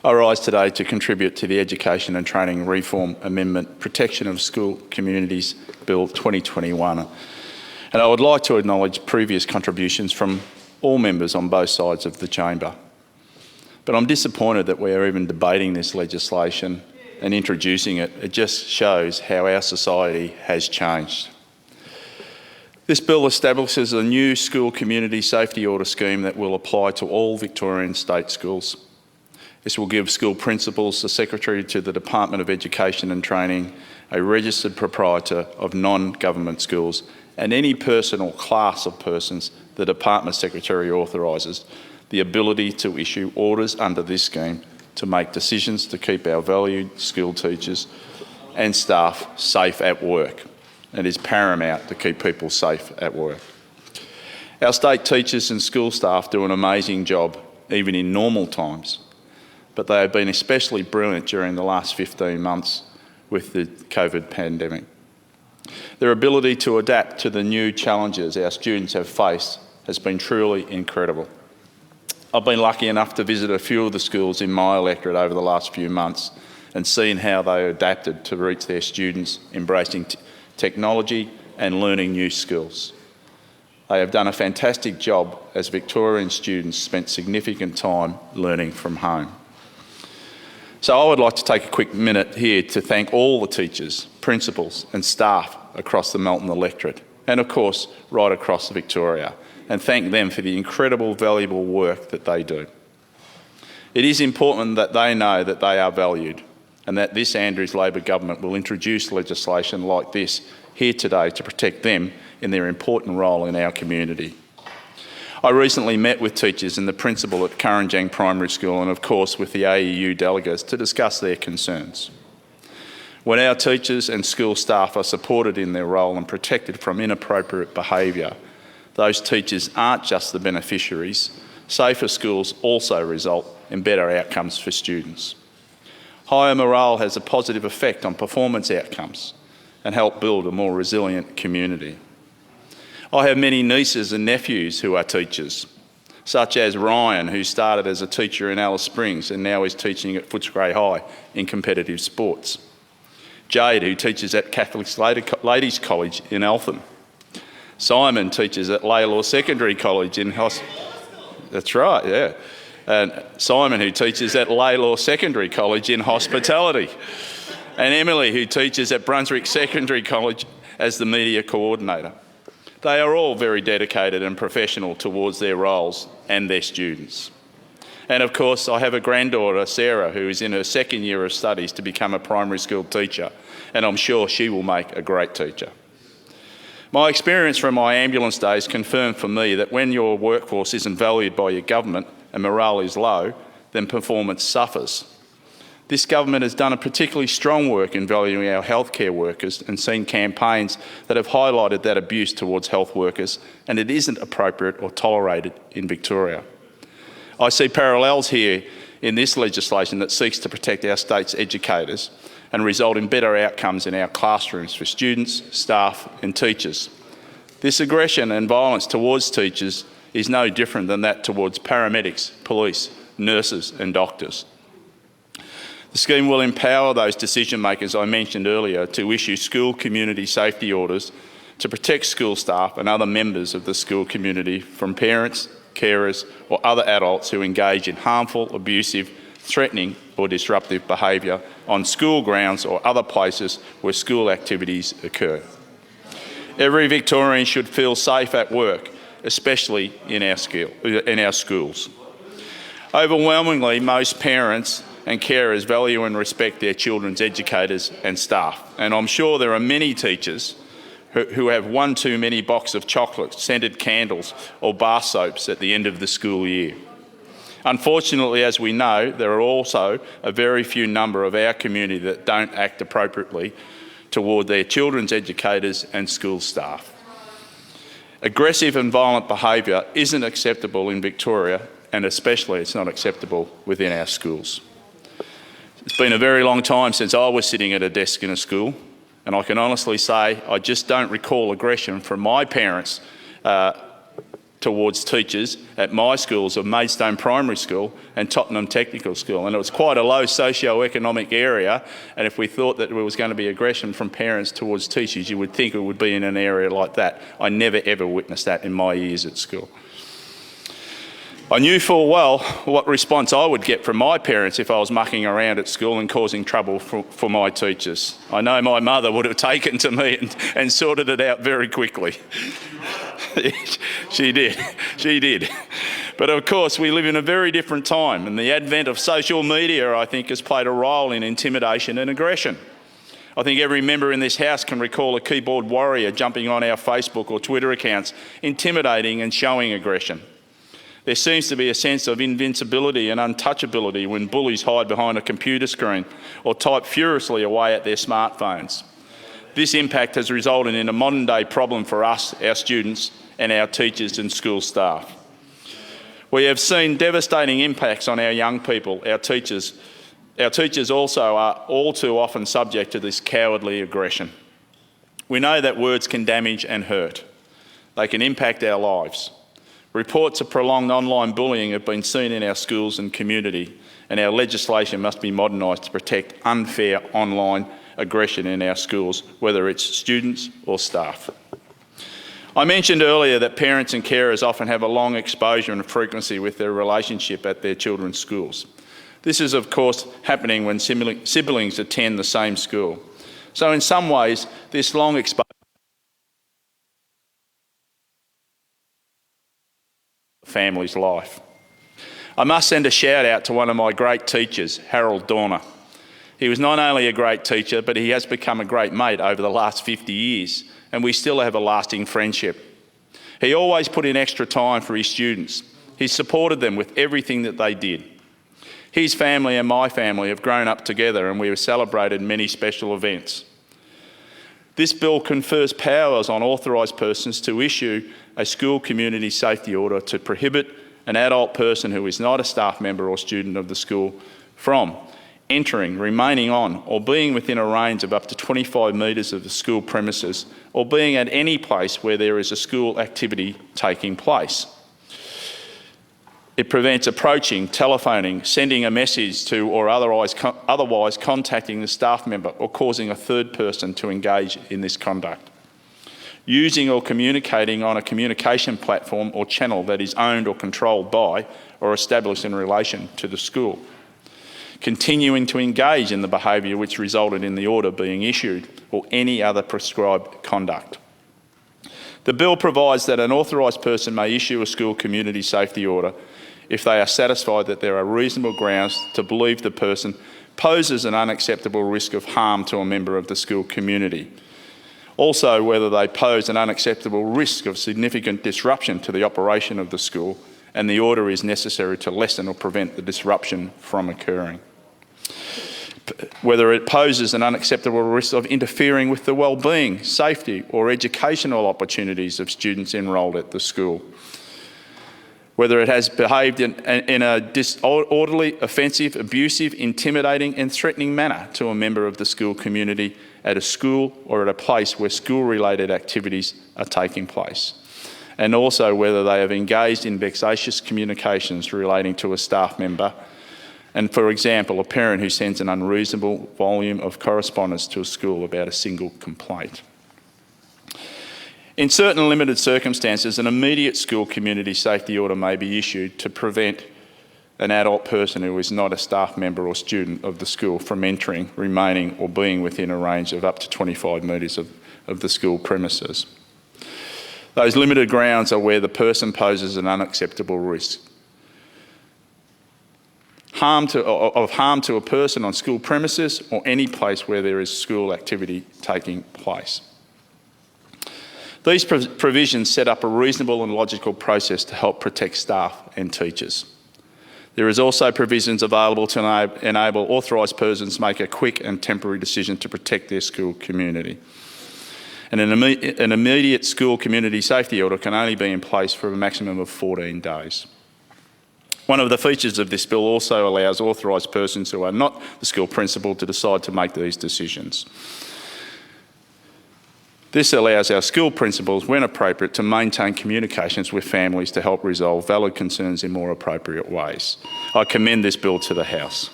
I rise today to contribute to the Education and Training Reform Amendment Protection of School Communities Bill 2021. And I would like to acknowledge previous contributions from all members on both sides of the chamber. But I'm disappointed that we are even debating this legislation and introducing it. It just shows how our society has changed. This bill establishes a new school community safety order scheme that will apply to all Victorian state schools. This will give school principals, the Secretary to the Department of Education and Training, a registered proprietor of non-government schools, and any person or class of persons the Department Secretary authorises, the ability to issue orders under this scheme to make decisions to keep our valued school teachers and staff safe at work. It is paramount to keep people safe at work. Our state teachers and school staff do an amazing job, even in normal times, but they have been especially brilliant during the last 15 months with the COVID pandemic. Their ability to adapt to the new challenges our students have faced has been truly incredible. I've been lucky enough to visit a few of the schools in my electorate over the last few months and seen how they adapted to reach their students, embracing technology and learning new skills. They have done a fantastic job as Victorian students spent significant time learning from home. So I would like to take a quick minute here to thank all the teachers, principals and staff across the Melton electorate, and of course right across Victoria, and thank them for the incredible, valuable work that they do. It is important that they know that they are valued and that this Andrews Labor government will introduce legislation like this here today to protect them in their important role in our community. I recently met with teachers and the principal at Kurrajong Primary School and of course with the AEU delegates to discuss their concerns. When our teachers and school staff are supported in their role and protected from inappropriate behaviour, those teachers aren't just the beneficiaries. Safer schools also result in better outcomes for students. Higher morale has a positive effect on performance outcomes and help build a more resilient community. I have many nieces and nephews who are teachers, such as Ryan, who started as a teacher in Alice Springs and now is teaching at Footscray High in competitive sports. Jade, who teaches at Catholic Ladies College in Eltham. Simon teaches at Laylaw Secondary College in That's right, yeah. And Simon, who teaches at Laylaw Secondary College in hospitality. And Emily, who teaches at Brunswick Secondary College as the media coordinator. They are all very dedicated and professional towards their roles and their students. And of course, I have a granddaughter, Sarah, who is in her second year of studies to become a primary school teacher, and I'm sure she will make a great teacher. My experience from my ambulance days confirmed for me that when your workforce isn't valued by your government and morale is low, then performance suffers. This government has done a particularly strong work in valuing our healthcare workers and seen campaigns that have highlighted that abuse towards health workers, and it isn't appropriate or tolerated in Victoria. I see parallels here in this legislation that seeks to protect our state's educators and result in better outcomes in our classrooms for students, staff and teachers. This aggression and violence towards teachers is no different than that towards paramedics, police, nurses and doctors. The scheme will empower those decision makers I mentioned earlier to issue school community safety orders to protect school staff and other members of the school community from parents, carers or other adults who engage in harmful, abusive, threatening or disruptive behaviour on school grounds or other places where school activities occur. Every Victorian should feel safe at work, especially in our schools. Overwhelmingly, most parents and carers value and respect their children's educators and staff, and I'm sure there are many teachers who have one too many boxes of chocolates, scented candles or bar soaps at the end of the school year. Unfortunately, as we know, there are also a very few number of our community that don't act appropriately toward their children's educators and school staff. Aggressive and violent behaviour isn't acceptable in Victoria, and especially it's not acceptable within our schools. It's been a very long time since I was sitting at a desk in a school, and I can honestly say I just don't recall aggression from my parents towards teachers at my schools of Maidstone Primary School and Tottenham Technical School. And it was quite a low socio-economic area, and if we thought that there was going to be aggression from parents towards teachers, you would think it would be in an area like that. I never ever witnessed that in my years at school. I knew full well what response I would get from my parents if I was mucking around at school and causing trouble for my teachers. I know my mother would have taken to me and sorted it out very quickly. She did. But of course, we live in a very different time, and the advent of social media, I think, has played a role in intimidation and aggression. I think every member in this House can recall a keyboard warrior jumping on our Facebook or Twitter accounts, intimidating and showing aggression. There seems to be a sense of invincibility and untouchability when bullies hide behind a computer screen or type furiously away at their smartphones. This impact has resulted in a modern-day problem for us, our students, and our teachers and school staff. We have seen devastating impacts on our young people, our teachers. Our teachers also are all too often subject to this cowardly aggression. We know that words can damage and hurt. They can impact our lives. Reports of prolonged online bullying have been seen in our schools and community, and our legislation must be modernised to protect unfair online aggression in our schools, whether it's students or staff. I mentioned earlier that parents and carers often have a long exposure and frequency with their relationship at their children's schools. This is, of course, happening when siblings attend the same school. So in some ways, this long exposure family's life. I must send a shout out to one of my great teachers, Harold Dorner. He was not only a great teacher, but he has become a great mate over the last 50 years, and we still have a lasting friendship. He always put in extra time for his students. He supported them with everything that they did. His family and my family have grown up together, and we have celebrated many special events. This bill confers powers on authorised persons to issue a school community safety order to prohibit an adult person who is not a staff member or student of the school from entering, remaining on, or being within a range of up to 25 metres of the school premises, or being at any place where there is a school activity taking place. It prevents approaching, telephoning, sending a message to, or otherwise contacting the staff member or causing a third person to engage in this conduct. Using or communicating on a communication platform or channel that is owned or controlled by or established in relation to the school. Continuing to engage in the behaviour which resulted in the order being issued or any other prescribed conduct. The bill provides that an authorised person may issue a school community safety order if they are satisfied that there are reasonable grounds to believe the person poses an unacceptable risk of harm to a member of the school community. Also, whether they pose an unacceptable risk of significant disruption to the operation of the school and the order is necessary to lessen or prevent the disruption from occurring. Whether it poses an unacceptable risk of interfering with the well-being, safety or educational opportunities of students enrolled at the school. Whether it has behaved in a disorderly, offensive, abusive, intimidating and threatening manner to a member of the school community at a school or at a place where school-related activities are taking place. And also whether they have engaged in vexatious communications relating to a staff member and, for example, a parent who sends an unreasonable volume of correspondence to a school about a single complaint. In certain limited circumstances, an immediate school community safety order may be issued to prevent an adult person who is not a staff member or student of the school from entering, remaining or being within a range of up to 25 metres of the school premises. Those limited grounds are where the person poses an unacceptable risk. Harm to a person on school premises or any place where there is school activity taking place. These provisions set up a reasonable and logical process to help protect staff and teachers. There is also provisions available to enable authorised persons to make a quick and temporary decision to protect their school community. And an immediate school community safety order can only be in place for a maximum of 14 days. One of the features of this bill also allows authorised persons who are not the school principal to decide to make these decisions. This allows our school principals, when appropriate, to maintain communications with families to help resolve valid concerns in more appropriate ways. I commend this bill to the House.